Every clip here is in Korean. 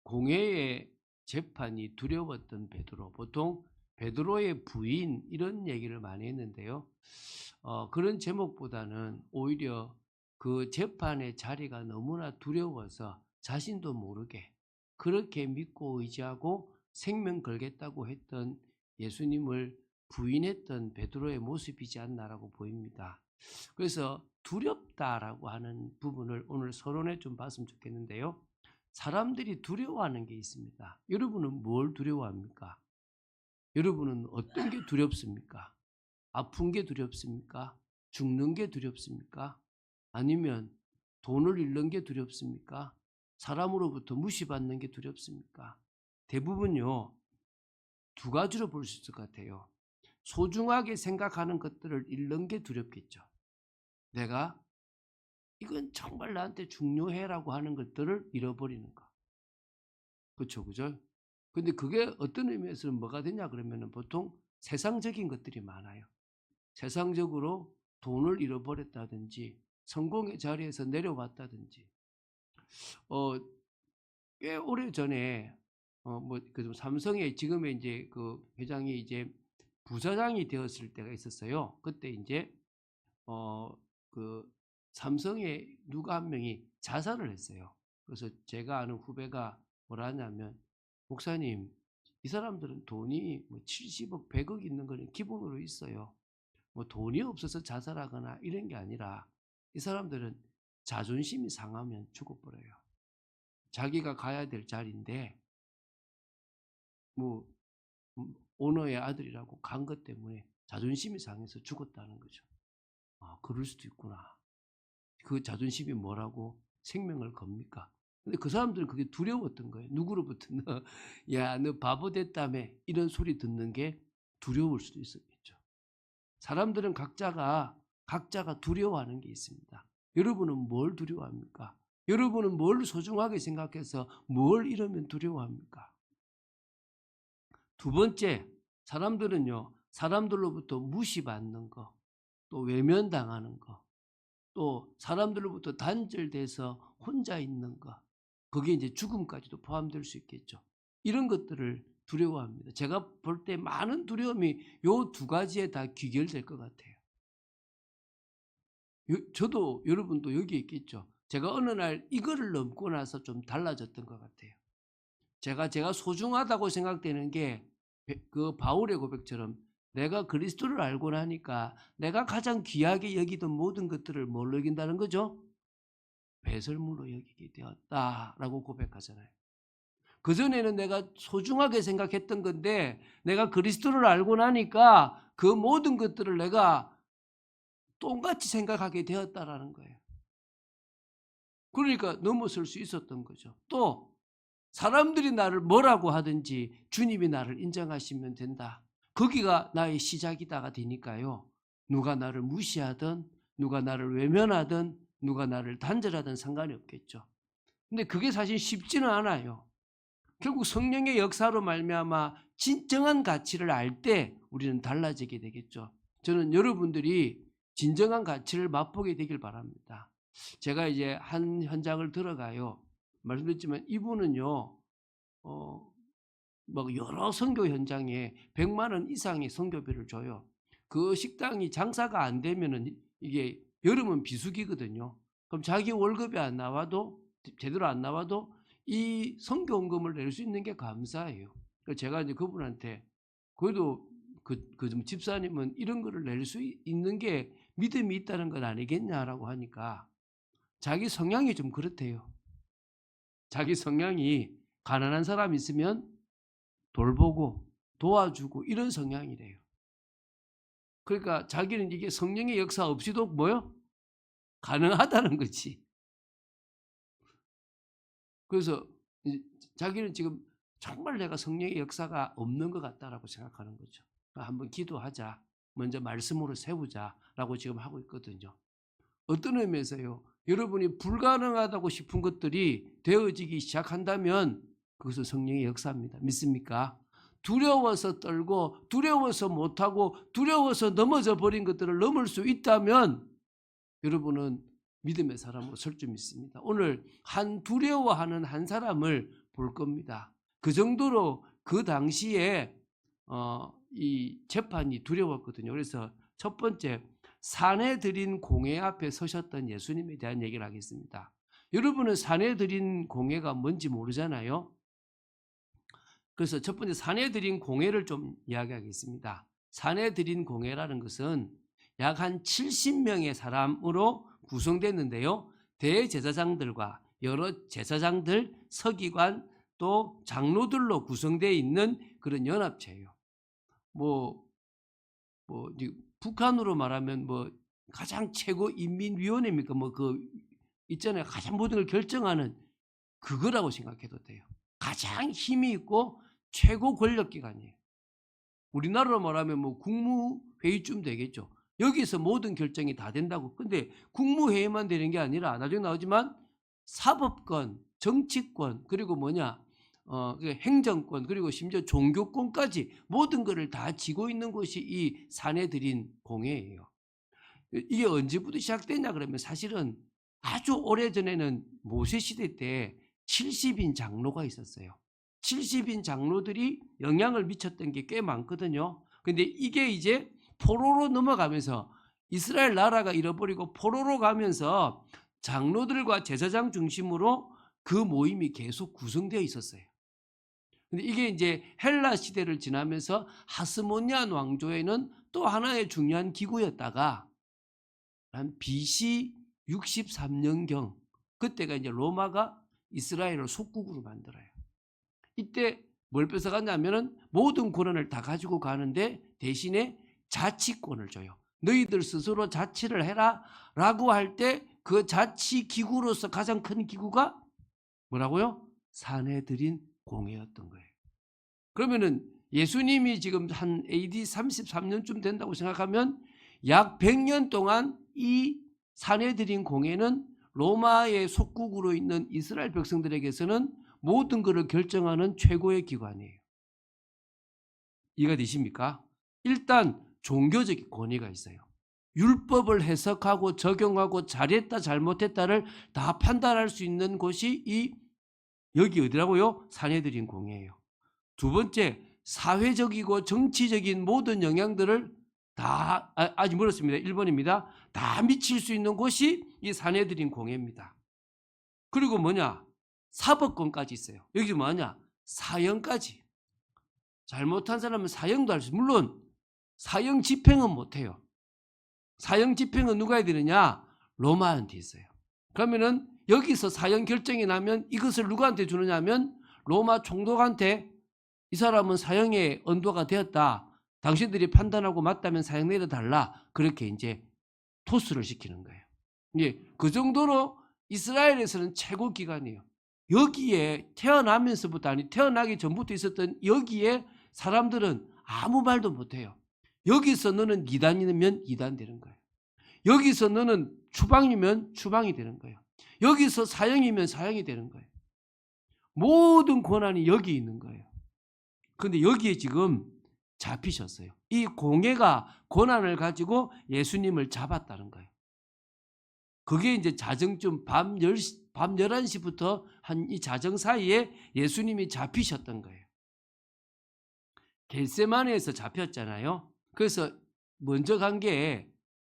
공회의 재판이 두려웠던 베드로, 보통 베드로의 부인 이런 얘기를 많이 했는데요. 그런 제목보다는 오히려 그 재판의 자리가 너무나 두려워서 자신도 모르게 그렇게 믿고 의지하고 생명 걸겠다고 했던 예수님을 부인했던 베드로의 모습이지 않나라고 보입니다. 그래서 두렵다라고 하는 부분을 오늘 서론에 좀 봤으면 좋겠는데요. 사람들이 두려워하는 게 있습니다. 여러분은 뭘 두려워합니까? 여러분은 어떤 게 두렵습니까? 아픈 게 두렵습니까? 죽는 게 두렵습니까? 아니면 돈을 잃는 게 두렵습니까? 사람으로부터 무시받는 게 두렵습니까? 대부분요, 두 가지로 볼 수 있을 것 같아요. 소중하게 생각하는 것들을 잃는 게 두렵겠죠. 내가 이건 정말 나한테 중요해라고 하는 것들을 잃어버리는 거. 그렇죠, 그죠? 근데 그게 어떤 의미에서는 뭐가 되냐 그러면은 보통 세상적인 것들이 많아요. 세상적으로 돈을 잃어버렸다든지 성공의 자리에서 내려왔다든지 꽤 오래 전에 그 삼성의 지금의 이제 그 회장이 이제 부사장이 되었을 때가 있었어요. 그때 이제 그 삼성에 누가 한 명이 자살을 했어요. 그래서 제가 아는 후배가 뭐라 하냐면, 목사님, 이 사람들은 돈이 뭐 70억, 100억 있는 거는 기본으로 있어요. 뭐 돈이 없어서 자살하거나 이런 게 아니라 이 사람들은 자존심이 상하면 죽어버려요. 자기가 가야 될 자리인데 뭐 오너의 아들이라고 간 것 때문에 자존심이 상해서 죽었다는 거죠. 아, 그럴 수도 있구나. 그 자존심이 뭐라고 생명을 겁니까? 근데 그 사람들은 그게 두려웠던 거예요. 누구로부터 너 바보 됐다며 이런 소리 듣는 게 두려울 수도 있었겠죠. 사람들은 각자가 두려워하는 게 있습니다. 여러분은 뭘 두려워합니까? 여러분은 뭘 소중하게 생각해서 뭘 잃으면 두려워합니까? 두 번째, 사람들은요, 사람들로부터 무시받는 거, 또 외면당하는 거, 또 사람들로부터 단절돼서 혼자 있는 거, 그게 이제 죽음까지도 포함될 수 있겠죠. 이런 것들을 두려워합니다. 제가 볼 때 많은 두려움이 요 두 가지에 다 귀결될 것 같아요. 저도 여러분도 여기 있겠죠. 제가 어느 날 이거를 넘고 나서 좀 달라졌던 것 같아요. 제가 소중하다고 생각되는 게 그 바울의 고백처럼 내가 그리스도를 알고 나니까 내가 가장 귀하게 여기던 모든 것들을 뭘로 여긴다는 거죠? 배설물로 여기게 되었다라고 고백하잖아요. 그전에는 내가 소중하게 생각했던 건데 내가 그리스도를 알고 나니까 그 모든 것들을 내가 똑같이 생각하게 되었다라는 거예요. 그러니까 넘어설 수 있었던 거죠. 또 사람들이 나를 뭐라고 하든지 주님이 나를 인정하시면 된다. 거기가 나의 시작이다가 되니까요. 누가 나를 무시하든 누가 나를 외면하든 누가 나를 단절하든 상관이 없겠죠. 근데 그게 사실 쉽지는 않아요. 결국 성령의 역사로 말미암아 진정한 가치를 알 때 우리는 달라지게 되겠죠. 저는 여러분들이 진정한 가치를 맛보게 되길 바랍니다. 제가 이제 한 현장을 들어가요. 말씀드렸지만 이분은요, 막 여러 선교 현장에 100만 원 이상의 선교비를 줘요. 그 식당이 장사가 안 되면은 이게 여름은 비수기거든요. 그럼 자기 월급이 안 나와도 제대로 안 나와도 이 선교원금을 낼 수 있는 게 감사해요. 제가 이제 그분한테 그래도 그 집사님은 이런 거를 낼 수 있는 게 믿음이 있다는 건 아니겠냐라고 하니까 자기 성향이 좀 그렇대요. 자기 성향이 가난한 사람 있으면 돌보고 도와주고 이런 성향이래요. 그러니까 자기는 이게 성령의 역사 없이도 뭐요? 가능하다는 거지. 그래서 자기는 지금 정말 내가 성령의 역사가 없는 것 같다라고 생각하는 거죠. 한번 기도하자. 먼저 말씀으로 세우자라고 지금 하고 있거든요. 어떤 의미에서요? 여러분이 불가능하다고 싶은 것들이 되어지기 시작한다면 그것은 성령의 역사입니다. 믿습니까? 두려워서 떨고 두려워서 못하고 두려워서 넘어져 버린 것들을 넘을 수 있다면 여러분은 믿음의 사람으로 설 줄 믿습니다. 오늘 한 두려워하는 한 사람을 볼 겁니다. 그 정도로 그 당시에 이 재판이 두려웠거든요. 그래서 첫 번째, 사내들인 공회 앞에 서셨던 예수님에 대한 얘기를 하겠습니다. 여러분은 사내들인 공회가 뭔지 모르잖아요. 그래서 첫 번째, 사내들인 공회를 좀 이야기하겠습니다. 사내들인 공회라는 것은 약 한 70명의 사람으로 구성됐는데요. 대제사장들과 여러 제사장들, 서기관, 또 장로들로 구성되어 있는 그런 연합체예요. 북한으로 말하면 가장 최고 인민위원회입니까? 있잖아요. 가장 모든 걸 결정하는 그거라고 생각해도 돼요. 가장 힘이 있고 최고 권력기관이에요. 우리나라로 말하면 국무회의쯤 되겠죠. 여기서 모든 결정이 다 된다고. 근데 국무회의만 되는 게 아니라 나중에 나오지만 사법권, 정치권, 그리고 행정권, 그리고 심지어 종교권까지 모든 것을 다 쥐고 있는 곳이 이 사내들인 공회예요. 이게 언제부터 시작됐냐 그러면 사실은 아주 오래전에는 모세시대 때 70인 장로가 있었어요. 70인 장로들이 영향을 미쳤던 게 꽤 많거든요. 근데 이게 이제 포로로 넘어가면서 이스라엘 나라가 잃어버리고 포로로 가면서 장로들과 제사장 중심으로 그 모임이 계속 구성되어 있었어요. 근데 이게 이제 헬라 시대를 지나면서 하스모니안 왕조에는 또 하나의 중요한 기구였다가 한 BC 63년경 그때가 이제 로마가 이스라엘을 속국으로 만들어요. 이때 뭘 뺏어갔냐면은 모든 권한을 다 가지고 가는데 대신에 자치권을 줘요. 너희들 스스로 자치를 해라 라고 할 때 그 자치 기구로서 가장 큰 기구가 뭐라고요? 사내들인 공회였던 거예요. 그러면은 예수님이 지금 한 AD 33년쯤 된다고 생각하면 약 100년 동안 이 사내들인 공회는 로마의 속국으로 있는 이스라엘 백성들에게서는 모든 것을 결정하는 최고의 기관이에요. 이해가 되십니까? 일단 종교적 권위가 있어요. 율법을 해석하고 적용하고 잘했다 잘못했다를 다 판단할 수 있는 곳이 여기 어디라고요? 사내들인 공회예요. 두 번째, 사회적이고 정치적인 모든 영향들을 다 아직 멀었습니다. 1번입니다. 다 미칠 수 있는 곳이 이 사내들인 공회입니다. 그리고 사법권까지 있어요. 여기 사형까지. 잘못한 사람은 사형도 할 수, 물론 사형 집행은 못해요. 사형 집행은 누가 해야 되느냐? 로마한테 있어요. 그러면은 여기서 사형 결정이 나면 이것을 누구한테 주느냐 하면 로마 총독한테 이 사람은 사형의 언도가 되었다. 당신들이 판단하고 맞다면 사형 내려달라. 그렇게 이제 토스를 시키는 거예요. 그 정도로 이스라엘에서는 최고 기관이에요. 여기에 태어나면서부터 태어나기 전부터 있었던 여기에 사람들은 아무 말도 못해요. 여기서 너는 이단이면 이단 되는 거예요. 여기서 너는 추방이면 추방이 되는 거예요. 여기서 사형이면 사형이 되는 거예요. 모든 권한이 여기 있는 거예요. 그런데 여기에 지금 잡히셨어요. 이 공회가 권한을 가지고 예수님을 잡았다는 거예요. 그게 이제 자정쯤 밤 11시부터 한 이 자정 사이에 예수님이 잡히셨던 거예요. 겟세마네에서 잡혔잖아요. 그래서 먼저 간 게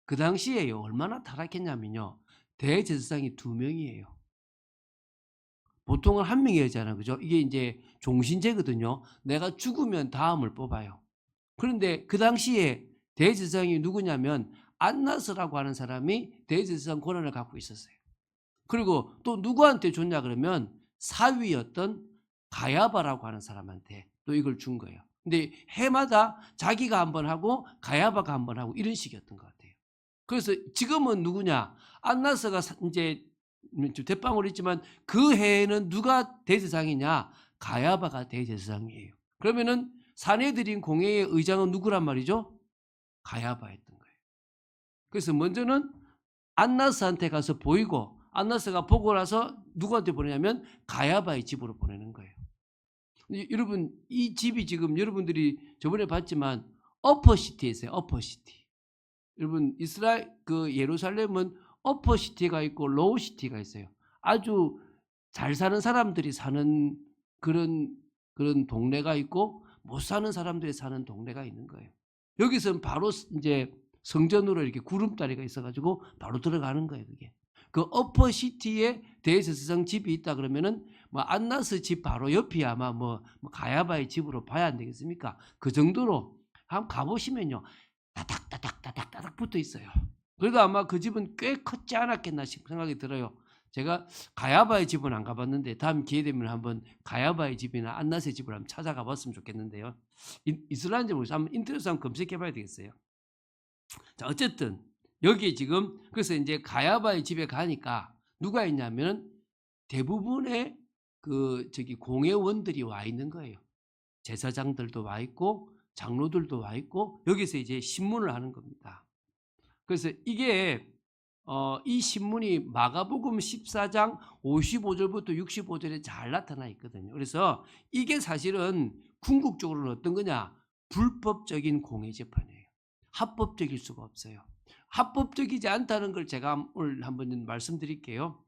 그 당시에요. 얼마나 타락했냐면요. 대제사장이 2명이에요. 보통은 1명이 하잖아요. 그죠? 이게 이제 종신제거든요. 내가 죽으면 다음을 뽑아요. 그런데 그 당시에 대제사장이 누구냐면 안나스라고 하는 사람이 대제사장 권한을 갖고 있었어요. 그리고 또 누구한테 줬냐 그러면 사위였던 가야바라고 하는 사람한테 또 이걸 준 거예요. 근데 해마다 자기가 한번 하고 가야바가 한번 하고 이런 식이었던 것 같아요. 그래서 지금은 누구냐? 안나스가 이제 대빵으로 있지만 그 해에는 누가 대제사장이냐? 가야바가 대제사장이에요. 그러면은 사내들인 공회의 의장은 누구란 말이죠? 가야바였던 거예요. 그래서 먼저는 안나스한테 가서 보이고 안나스가 보고 나서 누구한테 보내냐면 가야바의 집으로 보내는 거예요. 여러분 이 집이 지금 여러분들이 저번에 봤지만 어퍼시티에 있어요. 어퍼시티. 여러분 이스라엘 예루살렘은 어퍼시티가 있고 로우시티가 있어요. 아주 잘 사는 사람들이 사는 그런 그런 동네가 있고 못 사는 사람들이 사는 동네가 있는 거예요. 여기서는 바로 이제 성전으로 이렇게 구름다리가 있어 가지고 바로 들어가는 거예요, 그게. 그 어퍼시티에 대제사장 집이 있다 그러면은 뭐 안나스 집 바로 옆이 아마 뭐 가야바의 집으로 봐야 안 되겠습니까? 그 정도로 한번 가 보시면요. 따닥따닥 붙어 있어요. 그러니까 아마 그 집은 꽤 컸지 않았겠나 싶은 생각이 들어요. 제가 가야바의 집은 안 가봤는데 다음 기회 되면 한번 가야바의 집이나 안나스의 집을 한번 찾아가 봤으면 좋겠는데요. 이슬람인지 모르겠어요. 한번 인터넷에 한번 검색해 봐야 되겠어요. 자, 어쨌든 여기 지금 그래서 이제 가야바의 집에 가니까 누가 있냐면 대부분의 그 저기 공회원들이 와 있는 거예요. 제사장들도 와 있고 장로들도 와 있고 여기서 이제 신문을 하는 겁니다. 그래서 이게 이 신문이 마가복음 14장 55절부터 65절에 잘 나타나 있거든요. 그래서 이게 사실은 궁극적으로는 어떤 거냐? 불법적인 공회 재판이에요. 합법적일 수가 없어요. 합법적이지 않다는 걸 제가 오늘 한번 말씀드릴게요.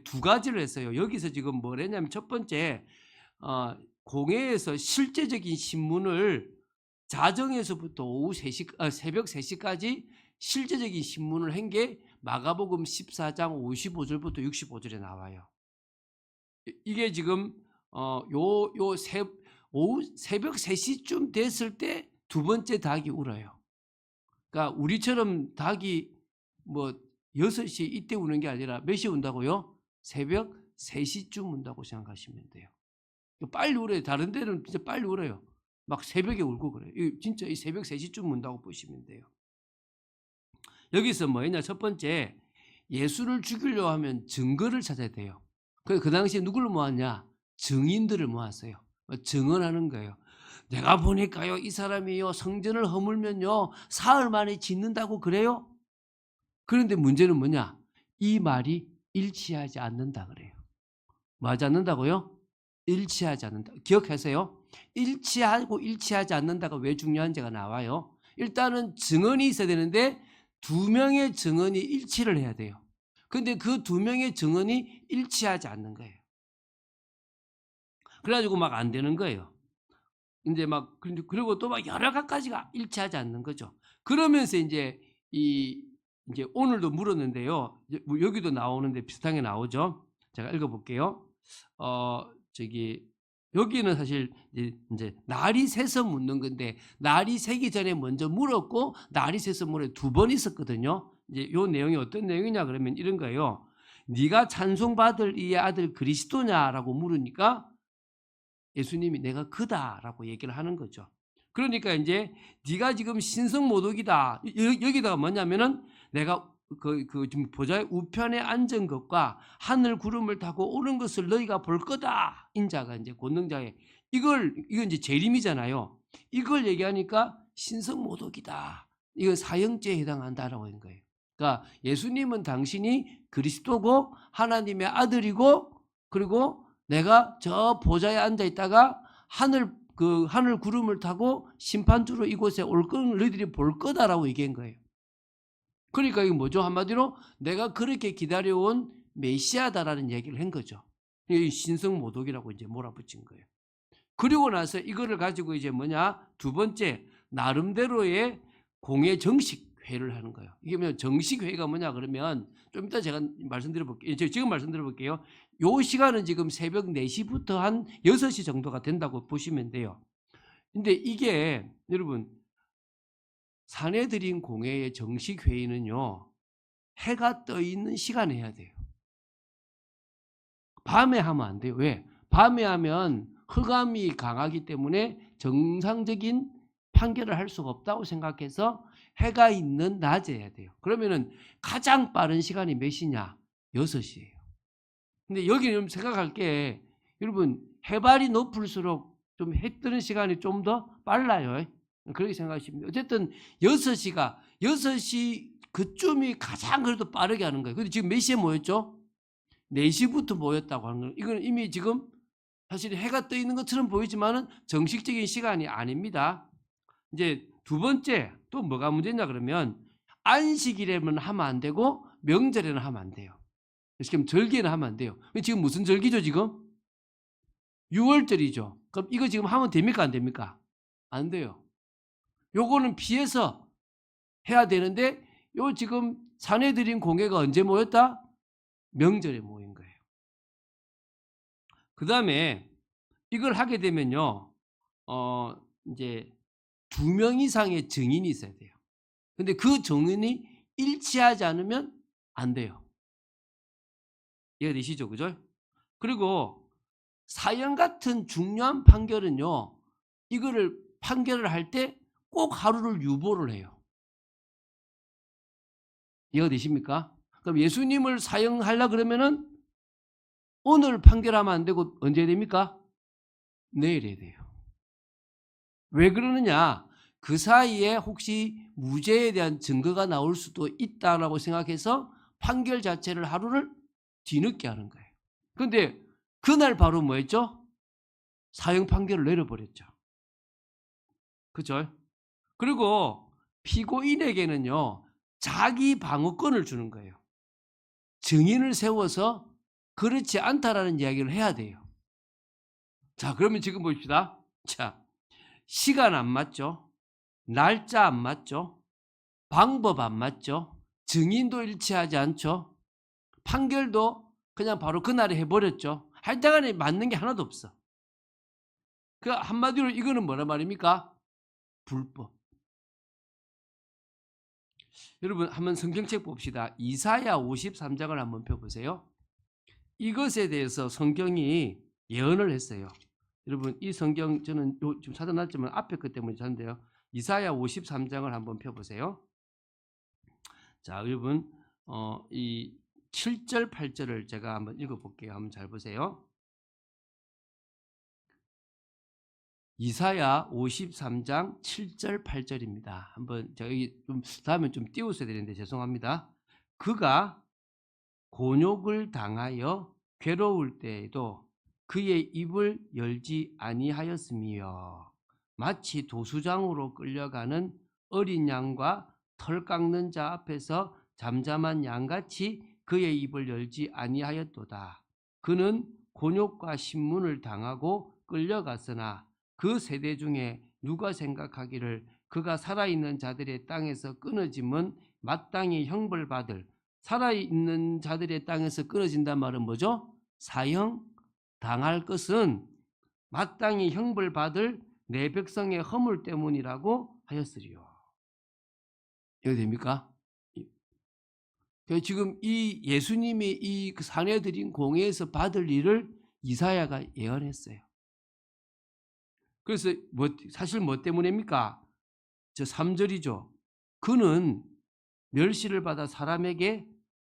두 가지를 했어요. 여기서 지금 뭐랬냐면 첫 번째 공회에서 실제적인 신문을 자정에서부터 오후 3시, 새벽 3시까지 실제적인 신문을 한 게 마가복음 14장 55절부터 65절에 나와요. 이게 지금 오후 새벽 3시쯤 됐을 때 두 번째 닭이 울어요. 그러니까 우리처럼 닭이 뭐 6시 이때 우는 게 아니라 몇 시에 운다고요? 새벽 3시쯤 운다고 생각하시면 돼요. 빨리 울어요. 다른 데는 진짜 빨리 울어요. 막 새벽에 울고 그래요. 진짜 이 새벽 3시쯤 운다고 보시면 돼요. 여기서 뭐였냐? 첫 번째, 예수를 죽이려고 하면 증거를 찾아야 돼요. 그 당시에 누구를 모았냐? 증인들을 모았어요. 증언하는 거예요. 내가 보니까요, 이 사람이요, 성전을 허물면요, 사흘 만에 짓는다고 그래요? 그런데 문제는 뭐냐? 이 말이 일치하지 않는다 그래요. 뭐 하지 않는다고요? 일치하지 않는다. 기억하세요? 일치하고 일치하지 않는다가 왜 중요한지가 나와요. 일단은 증언이 있어야 되는데 두 명의 증언이 일치를 해야 돼요. 근데 그 두 명의 증언이 일치하지 않는 거예요. 그래가지고 막 안 되는 거예요. 이제 막 그리고 또 막 여러 가지가 일치하지 않는 거죠. 그러면서 이제 이제 오늘도 물었는데요. 여기도 나오는데 비슷한 게 나오죠. 제가 읽어볼게요. 저기 여기는 사실 이제 날이 새서 묻는 건데 날이 새기 전에 먼저 물었고 날이 새서 물어 두 번 있었거든요. 이제 요 내용이 어떤 내용이냐 그러면 이런 거예요. 네가 찬송받을 이의 아들 그리스도냐라고 물으니까 예수님이 내가 그다라고 얘기를 하는 거죠. 그러니까 이제 네가 지금 신성모독이다. 여기다가 뭐냐면은 내가 지금 보좌의 우편에 앉은 것과 하늘 구름을 타고 오는 것을 너희가 볼 거다. 인자가 이제 권능자의 이건 이제 재림이잖아요. 이걸 얘기하니까 신성모독이다. 이건 사형죄에 해당한다라고 하는 거예요. 그러니까 예수님은 당신이 그리스도고 하나님의 아들이고 그리고 내가 저 보좌에 앉아 있다가 하늘 구름을 타고 심판주로 이곳에 올 걸 너희들이 볼 거다라고 얘기한 거예요. 그러니까 이게 뭐죠? 한마디로 내가 그렇게 기다려온 메시아다라는 얘기를 한 거죠. 이 신성모독이라고 이제 몰아붙인 거예요. 그리고 나서 이거를 가지고 이제 뭐냐? 두 번째, 나름대로의 공예 정식 회를 하는 거예요. 이게 뭐냐? 정식 회가 뭐냐 그러면 좀 이따 제가 말씀드려 볼게요. 지금 말씀드려 볼게요. 요 시간은 지금 새벽 4시부터 한 6시 정도가 된다고 보시면 돼요. 근데 이게 여러분 사내들인 공회의 정식 회의는요. 해가 떠 있는 시간에 해야 돼요. 밤에 하면 안 돼요. 왜? 밤에 하면 흑암이 강하기 때문에 정상적인 판결을 할 수가 없다고 생각해서 해가 있는 낮에 해야 돼요. 그러면은 가장 빠른 시간이 몇 시냐? 6시예요. 근데 여기는 생각할 게 여러분 해발이 높을수록 좀 해 뜨는 시간이 좀 더 빨라요. 그렇게 생각하시면 돼요. 어쨌든 6시 그쯤이 가장 그래도 빠르게 하는 거예요. 근데 지금 몇 시에 모였죠? 4시부터 모였다고 하는 거예요. 이건 이미 지금 사실 해가 떠 있는 것처럼 보이지만은 정식적인 시간이 아닙니다. 이제 두 번째 또 뭐가 문제냐 그러면 안식일에는 하면 안 되고 명절에는 하면 안 돼요. 지금 절기에는 하면 안 돼요. 지금 무슨 절기죠 지금? 6월절이죠. 그럼 이거 지금 하면 됩니까? 안 됩니까? 안 돼요. 요거는 피해서 해야 되는데 요 지금 사내들인 공회가 언제 모였다? 명절에 모인 거예요. 그 다음에 이걸 하게 되면요, 이제 2명 이상의 증인이 있어야 돼요. 근데 그 증인이 일치하지 않으면 안 돼요. 이해되시죠? 그죠? 그리고 사형 같은 중요한 판결은요, 이거를 판결을 할 때 꼭 하루를 유보를 해요. 이해가 되십니까? 그럼 예수님을 사형하려 그러면은 오늘 판결하면 안 되고 언제 됩니까? 내일 해야 돼요. 왜 그러느냐? 그 사이에 혹시 무죄에 대한 증거가 나올 수도 있다라고 생각해서 판결 자체를 하루를 뒤늦게 하는 거예요. 그런데 그날 바로 뭐 했죠? 사형 판결을 내려버렸죠. 그죠? 그리고 피고인에게는요, 자기 방어권을 주는 거예요. 증인을 세워서 그렇지 않다라는 이야기를 해야 돼요. 자, 그러면 지금 봅시다. 자, 시간 안 맞죠? 날짜 안 맞죠? 방법 안 맞죠? 증인도 일치하지 않죠? 판결도 그냥 바로 그날에 해버렸죠. 하여튼간에 맞는 게 하나도 없어. 그 한마디로 이거는 뭐라 말입니까? 불법. 여러분 한번 성경책 봅시다. 이사야 53장을 한번 펴보세요. 이것에 대해서 성경이 예언을 했어요. 여러분 이 성경 저는 좀 찾아놨지만 앞에 것 때문에 찾는데요. 이사야 53장을 한번 펴보세요. 자, 여러분 이 7절 8절을 제가 한번 읽어볼게요. 한번 잘 보세요. 이사야 53장 7절 8절입니다. 한번 저기 좀 다음에 좀 띄우셔야 되는데 죄송합니다. 그가 곤욕을 당하여 괴로울 때에도 그의 입을 열지 아니하였으며 마치 도수장으로 끌려가는 어린 양과 털 깎는 자 앞에서 잠잠한 양같이 그의 입을 열지 아니하였도다. 그는 곤욕과 신문을 당하고 끌려갔으나 그 세대 중에 누가 생각하기를 그가 살아있는 자들의 땅에서 끊어짐은 마땅히 형벌받을, 살아있는 자들의 땅에서 끊어진단 말은 뭐죠? 사형 당할 것은 마땅히 형벌받을 내 백성의 허물 때문이라고 하였으리요. 이거 됩니까? 지금 이 예수님이 이 사내들인 공회에서 받을 일을 이사야가 예언했어요. 그래서 사실 뭐 때문입니까? 저 3절이죠. 그는 멸시를 받아 사람에게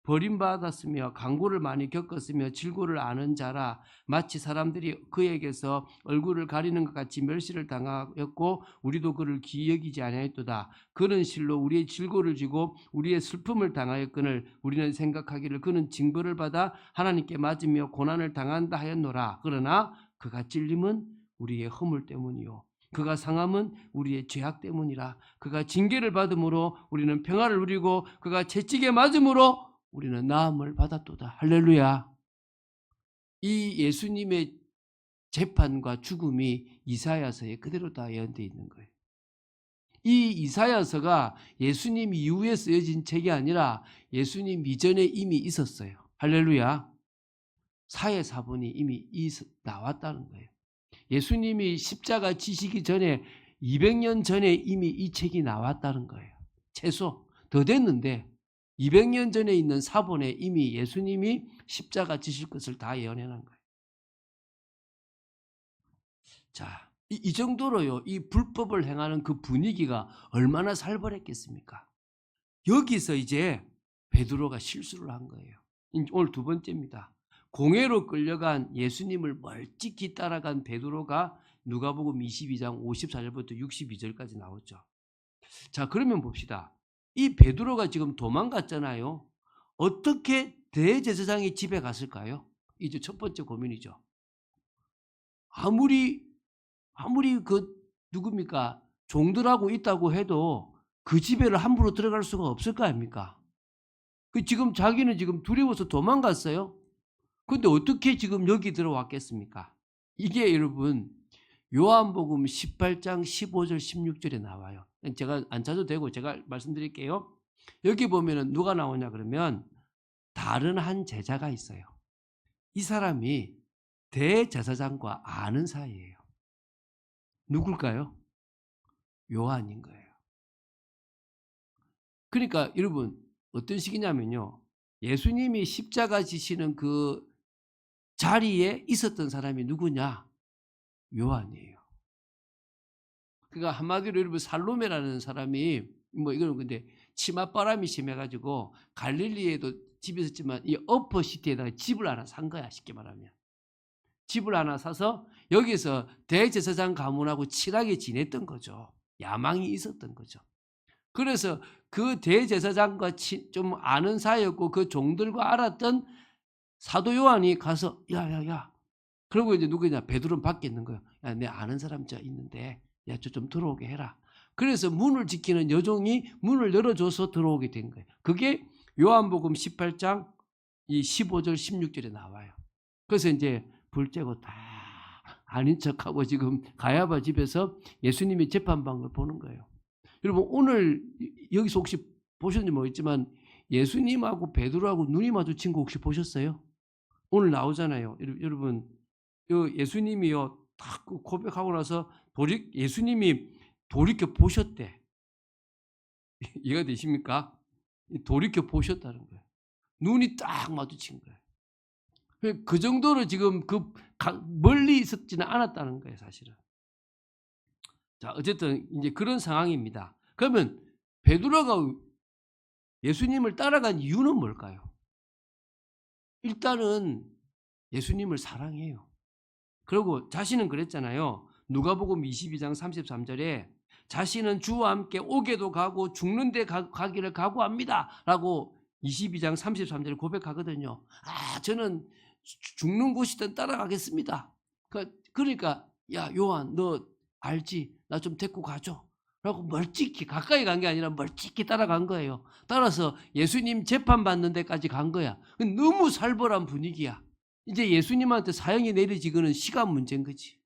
버림받았으며 강고를 많이 겪었으며 질고를 아는 자라. 마치 사람들이 그에게서 얼굴을 가리는 것 같이 멸시를 당하였고 우리도 그를 귀히 여기지 아니하였도다. 그는 실로 우리의 질고를 지고 우리의 슬픔을 당하였거늘 우리는 생각하기를 그는 징벌을 받아 하나님께 맞으며 고난을 당한다 하였노라. 그러나 그가 찔림은 우리의 허물 때문이요 그가 상함은 우리의 죄악 때문이라. 그가 징계를 받음으로 우리는 평화를 누리고 그가 채찍에 맞음으로 우리는 나음을 받았도다. 할렐루야. 이 예수님의 재판과 죽음이 이사야서에 그대로 다 예언되어 있는 거예요. 이 이사야서가 예수님 이후에 쓰여진 책이 아니라 예수님 이전에 이미 있었어요. 할렐루야. 사회사본이 이미 나왔다는 거예요. 예수님이 십자가 지시기 전에 200년 전에 이미 이 책이 나왔다는 거예요. 최소 더 됐는데 200년 전에 있는 사본에 이미 예수님이 십자가 지실 것을 다 예언해 놓은 거예요. 자, 이 정도로요. 이 불법을 행하는 그 분위기가 얼마나 살벌했겠습니까? 여기서 이제 베드로가 실수를 한 거예요. 오늘 두 번째입니다. 공회로 끌려간 예수님을 멀찍이 따라간 베드로가 누가복음 22장 54절부터 62절까지 나오죠. 자, 그러면 봅시다. 이 베드로가 지금 도망갔잖아요. 어떻게 대제사장의 집에 갔을까요? 이제 첫 번째 고민이죠. 아무리 그 누굽니까? 종들하고 있다고 해도 그 집에를 함부로 들어갈 수가 없을 거 아닙니까? 지금 자기는 지금 두려워서 도망갔어요. 근데 어떻게 지금 여기 들어왔겠습니까? 이게 여러분 요한복음 18장 15절 16절에 나와요. 제가 안 찾아도 되고 제가 말씀드릴게요. 여기 보면은 누가 나오냐 그러면 다른 한 제자가 있어요. 이 사람이 대제사장과 아는 사이예요. 누굴까요? 요한인 거예요. 그러니까 여러분 어떤 식이냐면요. 예수님이 십자가 지시는 그 자리에 있었던 사람이 누구냐? 요한이에요. 그러니까 한마디로 여러분 살로메라는 사람이 뭐 이거는 근데 치맛바람이 심해가지고 갈릴리에도 집이 있었지만 이 어퍼시티에다가 집을 하나 산 거야 쉽게 말하면. 집을 하나 사서 여기서 대제사장 가문하고 친하게 지냈던 거죠. 야망이 있었던 거죠. 그래서 그 대제사장과 좀 아는 사이였고 그 종들과 알았던 사도 요한이 가서 야야야 그러고 이제 누구냐 베드로는 밖에 있는 거예요. 야, 내 아는 사람 저 있는데 야, 저 좀 들어오게 해라. 그래서 문을 지키는 여종이 문을 열어줘서 들어오게 된 거예요. 그게 요한복음 18장 이 15절 16절에 나와요. 그래서 이제 불 쬐고 다 아닌 척하고 지금 가야바 집에서 예수님이 재판받는 걸 보는 거예요. 여러분 오늘 여기서 혹시 보셨는지 모르겠지만 예수님하고 베드로하고 눈이 마주친 거 혹시 보셨어요? 오늘 나오잖아요. 여러분 예수님이요 딱 고백하고 나서 예수님이 돌이켜 보셨대. 이해가 되십니까? 돌이켜 보셨다는 거예요. 눈이 딱 마주친 거예요. 그 정도로 지금 멀리 있었지는 않았다는 거예요, 사실은. 자, 어쨌든 이제 그런 상황입니다. 그러면 베드로가 예수님을 따라간 이유는 뭘까요? 일단은 예수님을 사랑해요. 그리고 자신은 그랬잖아요. 누가복음 22장 33절에 자신은 주와 함께 오게도 가고 죽는 데 가기를 각오합니다. 라고 22장 33절에 고백하거든요. 아, 저는 죽는 곳이든 따라가겠습니다. 그러니까 야 요한 너 알지? 나 좀 데리고 가줘. 라고 멀찍이 가까이 간 게 아니라 멀찍이 따라간 거예요. 따라서 예수님 재판받는 데까지 간 거야. 너무 살벌한 분위기야. 이제 예수님한테 사형이 내려지고는 시간 문제인 거지.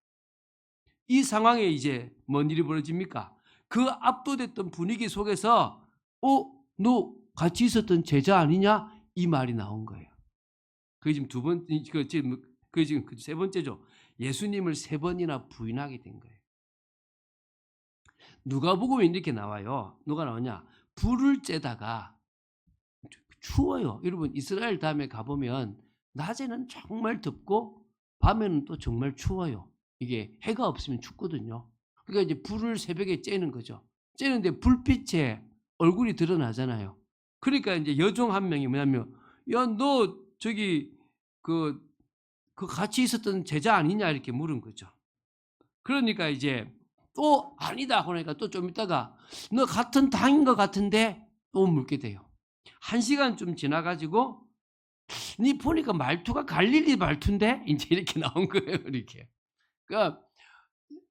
이 상황에 이제 뭔 일이 벌어집니까? 그 압도됐던 분위기 속에서 너 같이 있었던 제자 아니냐? 이 말이 나온 거예요. 그게 지금 그게 지금 세 번째죠. 예수님을 세 번이나 부인하게 된 거예요. 누가복음에 이렇게 나와요. 누가 나오냐? 불을 쬐다가 추워요. 여러분 이스라엘 다음에 가보면 낮에는 정말 덥고 밤에는 또 정말 추워요. 이게 해가 없으면 춥거든요. 그러니까 이제 불을 새벽에 쬐는 거죠. 쬐는데 불빛에 얼굴이 드러나잖아요. 그러니까 이제 여종 한 명이 뭐냐면 야, 너 저기 그 같이 있었던 제자 아니냐 이렇게 물은 거죠. 그러니까 이제 또 아니다 그러니까 또 좀 있다가 너 같은 당인 것 같은데 또 묻게 돼요. 1시간쯤 지나가지고 니 보니까 말투가 갈릴리 말투인데 이제 이렇게 나온 거예요. 이렇게. 그러니까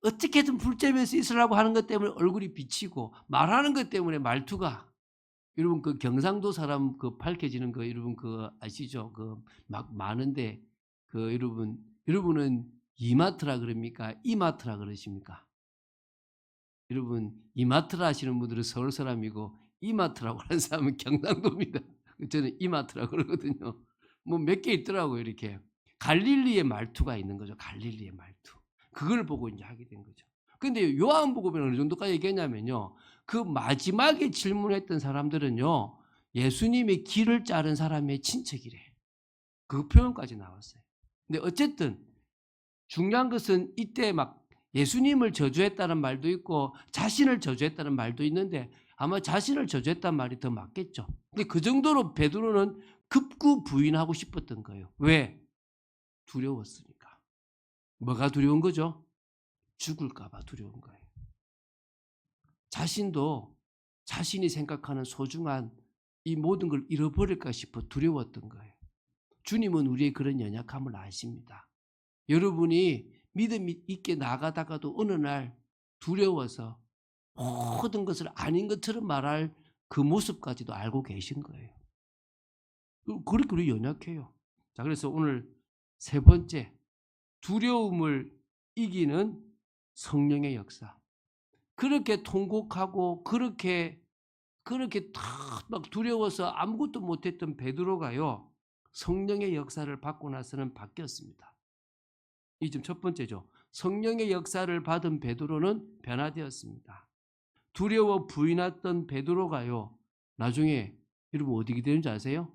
어떻게든 불쬐면서 있으려고 하는 것 때문에 얼굴이 비치고 말하는 것 때문에 말투가 여러분 그 경상도 사람 그 밝혀지는 거 여러분 그 아시죠? 그 막 많은데 그 여러분은 이마트라 그럽니까? 이마트라 그러십니까? 여러분 이마트라 하시는 분들은 서울 사람이고 이마트라고 하는 사람은 경상도입니다. 저는 이마트라 그러거든요. 뭐 몇 개 있더라고요. 이렇게 갈릴리의 말투가 있는 거죠. 갈릴리의 말투. 그걸 보고 이제 하게 된 거죠. 근데 요한복음에 어느 정도까지 얘기했냐면요. 그 마지막에 질문했던 사람들은요. 예수님의 길을 자른 사람의 친척이래. 그 표현까지 나왔어요. 근데 어쨌든 중요한 것은 이때 막 예수님을 저주했다는 말도 있고 자신을 저주했다는 말도 있는데 아마 자신을 저주했다는 말이 더 맞겠죠. 근데 그 정도로 베드로는 급구 부인하고 싶었던 거예요. 왜? 두려웠으니까. 뭐가 두려운 거죠? 죽을까 봐 두려운 거예요. 자신도 자신이 생각하는 소중한 이 모든 걸 잃어버릴까 싶어 두려웠던 거예요. 주님은 우리의 그런 연약함을 아십니다. 여러분이 믿음 있게 나가다가도 어느 날 두려워서 모든 것을 아닌 것처럼 말할 그 모습까지도 알고 계신 거예요. 그렇게 우리 연약해요. 자, 그래서 오늘 세 번째 두려움을 이기는 성령의 역사. 그렇게 통곡하고 그렇게 막 두려워서 아무것도 못했던 베드로가요, 성령의 역사를 받고 나서는 바뀌었습니다. 이 점 첫 번째죠. 성령의 역사를 받은 베드로는 변화되었습니다. 두려워 부인했던 베드로가요, 나중에 여러분 어디게 되는지 아세요?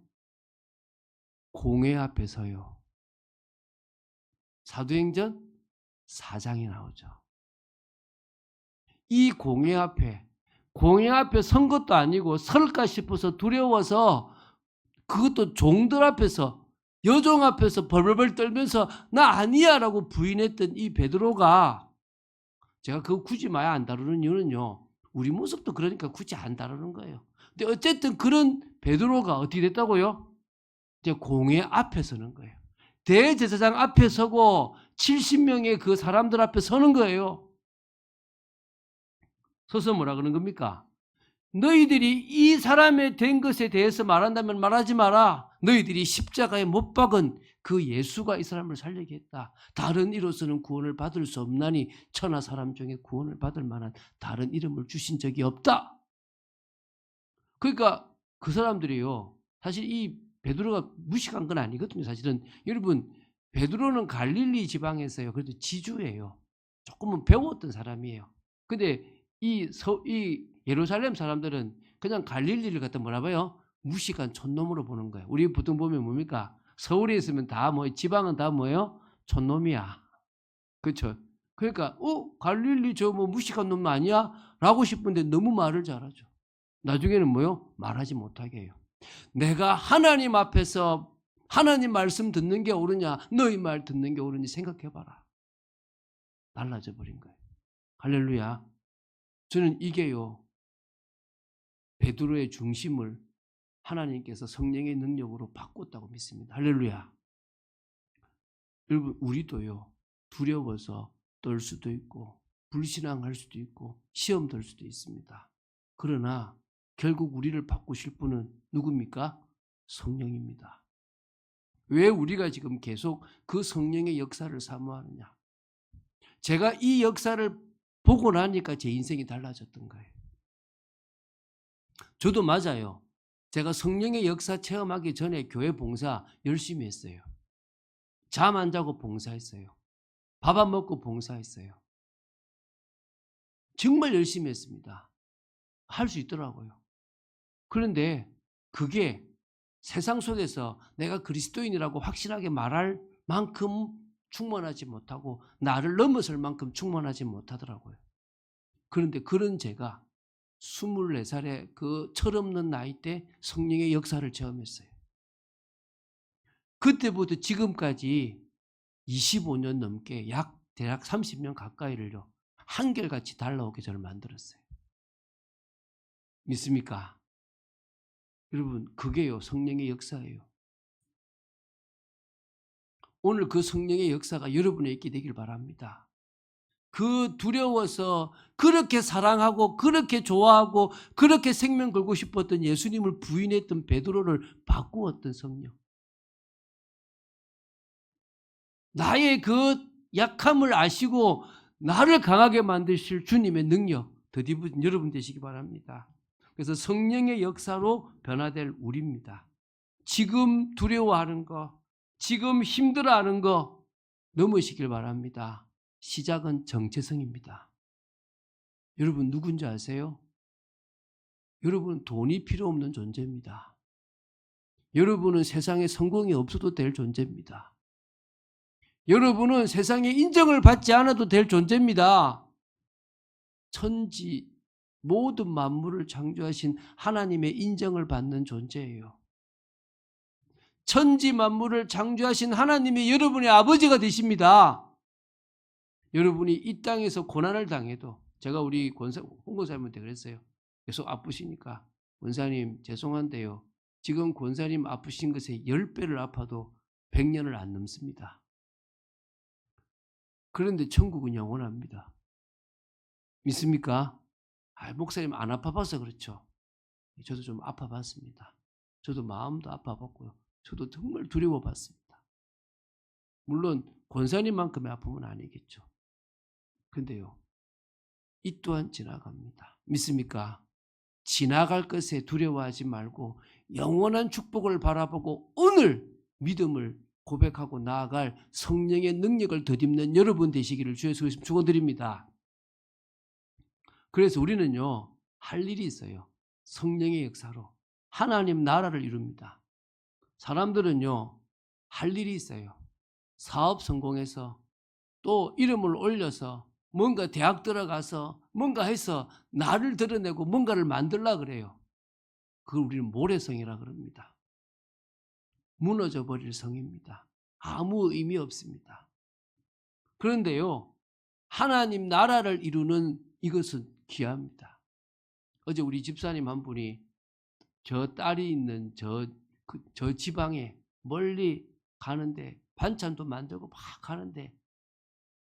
공회 앞에 서요. 사도행전 4장이 나오죠. 이 공회 앞에 선 것도 아니고 설까 싶어서 두려워서, 그것도 종들 앞에서, 여종 앞에서 벌벌벌 떨면서 나 아니야 라고 부인했던 이 베드로가, 제가 그거 굳이 많이 안 다루는 이유는요, 우리 모습도 그러니까 굳이 안 다루는 거예요. 근데 어쨌든 그런 베드로가 어떻게 됐다고요? 이제 공회 앞에 서는 거예요. 대제사장 앞에 서고 70명의 그 사람들 앞에 서는 거예요. 서서 뭐라 그러는 겁니까? 너희들이 이 사람의 된 것에 대해서 말한다면 말하지 마라. 너희들이 십자가에 못 박은 그 예수가 이 사람을 살리게 했다. 다른 이로서는 구원을 받을 수 없나니 천하 사람 중에 구원을 받을 만한 다른 이름을 주신 적이 없다. 그러니까 그 사람들이요, 사실 이 베드로가 무식한 건 아니거든요. 사실은 여러분, 베드로는 갈릴리 지방에서요, 그래도 지주예요. 조금은 배웠던 사람이에요. 근데 이 예루살렘 사람들은 그냥 갈릴리를 갖다 뭐라 봐요? 무식한 촌놈으로 보는 거예요. 우리 보통 보면 뭡니까? 서울에 있으면 다 뭐, 지방은 다 뭐예요? 촌놈이야. 그렇죠? 그러니까 갈릴리 저 뭐 무식한 놈 아니야? 라고 싶은데 너무 말을 잘하죠. 나중에는 뭐요? 말하지 못하게 해요. 내가 하나님 앞에서 하나님 말씀 듣는 게 옳으냐, 너희 말 듣는 게 옳으니 생각해봐라. 달라져 버린 거예요. 할렐루야. 저는 이게요, 베드로의 중심을 하나님께서 성령의 능력으로 바꿨다고 믿습니다. 할렐루야. 여러분, 우리도요, 두려워서 떨 수도 있고 불신앙할 수도 있고 시험 들 수도 있습니다. 그러나 결국 우리를 바꾸실 분은 누굽니까? 성령입니다. 왜 우리가 지금 계속 그 성령의 역사를 사모하느냐? 제가 이 역사를 보고 나니까 제 인생이 달라졌던 거예요. 저도 맞아요. 제가 성령의 역사 체험하기 전에 교회 봉사 열심히 했어요. 잠 안 자고 봉사했어요. 밥 안 먹고 봉사했어요. 정말 열심히 했습니다. 할 수 있더라고요. 그런데 그게 세상 속에서 내가 그리스도인이라고 확실하게 말할 만큼 충만하지 못하고 나를 넘어설 만큼 충만하지 못하더라고요. 그런데 그런 제가 24살의 그 철없는 나이 때 성령의 역사를 체험했어요. 그때부터 지금까지 25년 넘게 대략 30년 가까이를요, 한결같이 달라오게 저를 만들었어요. 믿습니까? 여러분, 그게요, 성령의 역사예요. 오늘 그 성령의 역사가 여러분에 있게 되길 바랍니다. 그 두려워서 그렇게 사랑하고 그렇게 좋아하고 그렇게 생명 걸고 싶었던 예수님을 부인했던 베드로를 바꾸었던 성령. 나의 그 약함을 아시고 나를 강하게 만드실 주님의 능력 더디부진 여러분 되시기 바랍니다. 그래서 성령의 역사로 변화될 우리입니다. 지금 두려워하는 거, 지금 힘들어하는 거 넘으시길 바랍니다. 시작은 정체성입니다. 여러분 누군지 아세요? 여러분은 돈이 필요 없는 존재입니다. 여러분은 세상에 성공이 없어도 될 존재입니다. 여러분은 세상에 인정을 받지 않아도 될 존재입니다. 천지 모든 만물을 창조하신 하나님의 인정을 받는 존재예요. 천지 만물을 창조하신 하나님이 여러분의 아버지가 되십니다. 여러분이 이 땅에서 고난을 당해도, 제가 우리 홍보사님한테 그랬어요. 계속 아프시니까 권사님 죄송한데요, 지금 권사님 아프신 것에 10배를 아파도 100년을 안 넘습니다. 그런데 천국은 영원합니다. 믿습니까? 목사님 안 아파봐서 그렇죠. 저도 좀 아파봤습니다. 저도 마음도 아파봤고요. 저도 정말 두려워봤습니다. 물론 권사님만큼의 아픔은 아니겠죠. 근데요, 이 또한 지나갑니다. 믿습니까? 지나갈 것에 두려워하지 말고 영원한 축복을 바라보고 오늘 믿음을 고백하고 나아갈 성령의 능력을 덧입는 여러분 되시기를 주의 수고하심 축원드립니다. 그래서 우리는요, 할 일이 있어요. 성령의 역사로 하나님 나라를 이룹니다. 사람들은요, 할 일이 있어요. 사업 성공해서 또 이름을 올려서 뭔가 대학 들어가서 뭔가 해서 나를 드러내고 뭔가를 만들려고 그래요. 그걸 우리는 모래성이라 그럽니다. 무너져 버릴 성입니다. 아무 의미 없습니다. 그런데요, 하나님 나라를 이루는 이것은 귀합니다. 어제 우리 집사님 한 분이 저 딸이 있는 저 지방에 멀리 가는데 반찬도 만들고 막 가는데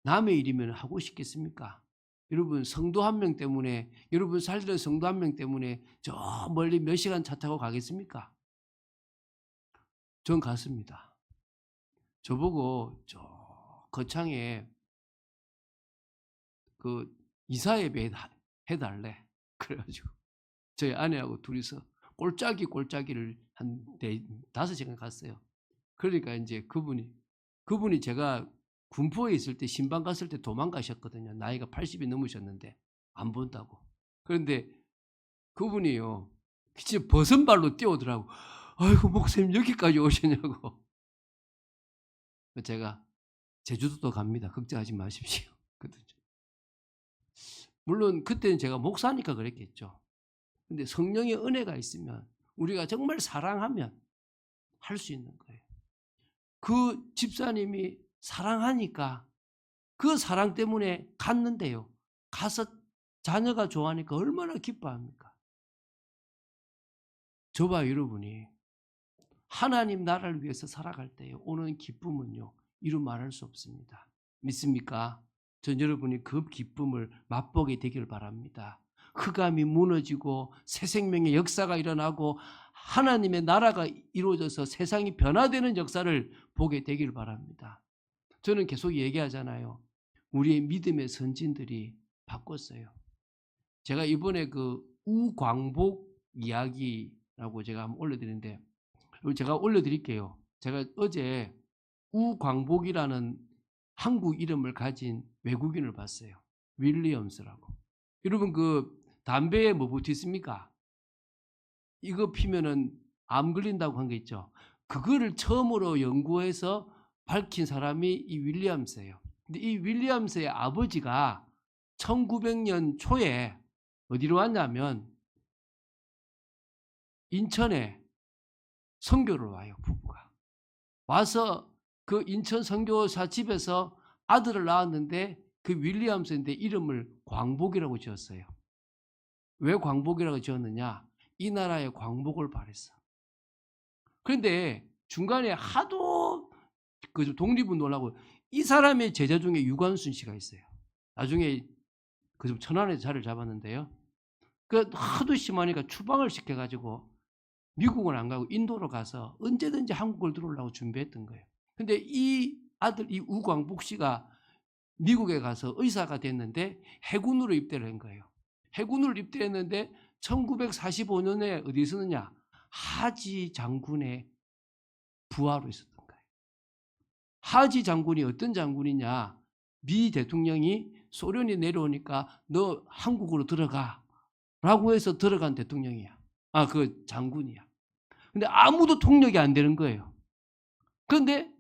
남의 일이면 하고 싶겠습니까? 여러분 성도 한 명 때문에 여러분 살던 성도 한 명 때문에 저 멀리 몇 시간 차 타고 가겠습니까? 전 갔습니다. 저보고 저 거창에 그 이사예배 해달래. 그래가지고 저희 아내하고 둘이서 꼴짜기를 한 5시간 갔어요. 그러니까 이제 그분이 제가 군포에 있을 때 신방 갔을 때 도망가셨거든요. 나이가 80이 넘으셨는데 안 본다고. 그런데 그분이요, 진짜 벗은 발로 뛰어오더라고. 아이고 목사님 여기까지 오시냐고. 제가 제주도도 갑니다. 걱정하지 마십시오. 물론 그때는 제가 목사니까 그랬겠죠. 근데 성령의 은혜가 있으면 우리가 정말 사랑하면 할 수 있는 거예요. 그 집사님이 사랑하니까 그 사랑 때문에 갔는데요. 가서 자녀가 좋아하니까 얼마나 기뻐합니까? 저와 여러분이 하나님 나라를 위해서 살아갈 때 오는 기쁨은요, 이루 말할 수 없습니다. 믿습니까? 전 여러분이 그 기쁨을 맛보게 되기를 바랍니다. 흑암이 무너지고 새 생명의 역사가 일어나고 하나님의 나라가 이루어져서 세상이 변화되는 역사를 보게 되기를 바랍니다. 저는 계속 얘기하잖아요. 우리의 믿음의 선진들이 바꿨어요. 제가 이번에 그 우광복 이야기라고 제가 한번 올려드리는데 제가 올려드릴게요. 제가 어제 우광복이라는 한국 이름을 가진 외국인을 봤어요. 윌리엄스라고. 여러분 그 담배에 뭐 붙어있습니까? 이거 피면은 암 걸린다고 한 게 있죠. 그거를 처음으로 연구해서 밝힌 사람이 이 윌리엄스예요. 근데 이 윌리엄스의 아버지가 1900년 초에 어디로 왔냐면 인천에 선교를 와요. 부부가 와서 그 인천 선교사 집에서 아들을 낳았는데 그 윌리엄스인데 이름을 광복이라고 지었어요. 왜 광복이라고 지었느냐? 이 나라의 광복을 바랬어. 그런데 중간에 하도 그 독립운동을 이 사람의 제자 중에 유관순 씨가 있어요. 나중에 그 천안에서 자리를 잡았는데요. 그 하도 심하니까 추방을 시켜가지고 미국은 안 가고 인도로 가서 언제든지 한국을 들어오려고 준비했던 거예요. 근데 이 아들, 이 우광복 씨가 미국에 가서 의사가 됐는데 해군으로 입대를 한 거예요. 해군으로 입대했는데 1945년에 어디 있었느냐? 하지 장군의 부하로 있었던 거예요. 하지 장군이 어떤 장군이냐? 미 대통령이 소련이 내려오니까 너 한국으로 들어가 라고 해서 들어간 대통령이야. 그 장군이야. 근데 아무도 통역이 안 되는 거예요. 그런데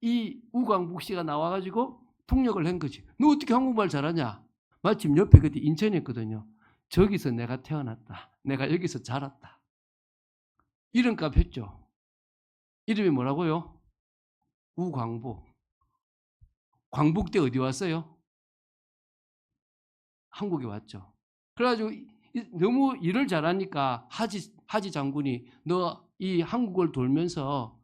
이 우광복 씨가 나와가지고 통역을 한 거지. 너 어떻게 한국말 잘하냐? 마침 옆에 그때 인천에 있거든요. 저기서 내가 태어났다. 내가 여기서 자랐다. 이름값 했죠. 이름이 뭐라고요? 우광복. 광복 때 어디 왔어요? 한국에 왔죠. 그래가지고 너무 일을 잘하니까 하지 장군이 너 이 한국을 돌면서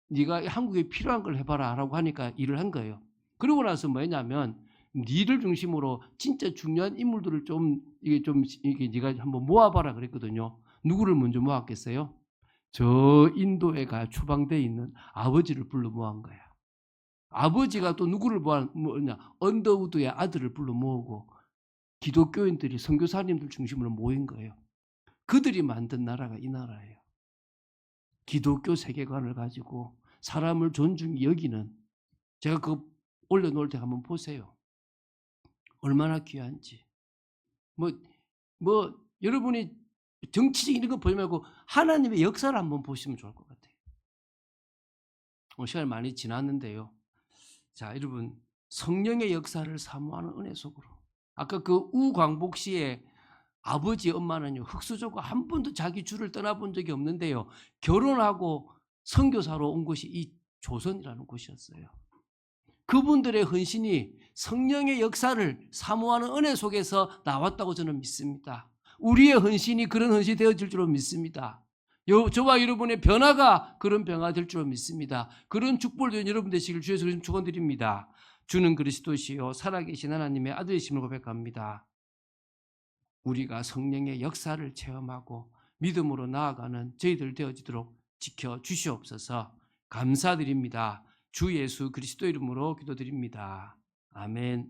네가 한국에 필요한 걸 해봐라 라고 하니까 일을 한 거예요. 그러고 나서 뭐냐면 니를 중심으로 진짜 중요한 인물들을 이게 네가 한번 모아봐라 그랬거든요. 누구를 먼저 모았겠어요? 저 인도에 가 추방되어 있는 아버지를 불러 모은 거야. 아버지가 또 누구를 뭐냐, 언더우드의 아들을 불러 모으고 기독교인들이 선교사님들 중심으로 모인 거예요. 그들이 만든 나라가 이 나라예요. 기독교 세계관을 가지고 사람을 존중히 여기는, 제가 그거 올려놓을 때 한번 보세요. 얼마나 귀한지. 여러분이 정치적 이런 거 보지 말고 하나님의 역사를 한번 보시면 좋을 것 같아요. 시간이 많이 지났는데요. 자, 여러분, 성령의 역사를 사모하는 은혜 속으로. 아까 그 우광복 씨의 아버지 엄마는요, 흑수저고 한 번도 자기 주를 떠나본 적이 없는데요, 결혼하고 선교사로 온 곳이 이 조선이라는 곳이었어요. 그분들의 헌신이 성령의 역사를 사모하는 은혜 속에서 나왔다고 저는 믿습니다. 우리의 헌신이 그런 헌신이 되어질 줄로 믿습니다. 저와 여러분의 변화가 그런 변화가 될 줄로 믿습니다. 그런 축복을 여러분 되시길 주에서 축원드립니다. 주는 그리스도시요 살아계신 하나님의 아들이심을 고백합니다. 우리가 성령의 역사를 체험하고 믿음으로 나아가는 저희들 되어지도록 지켜주시옵소서. 감사드립니다. 주 예수 그리스도 이름으로 기도드립니다. 아멘.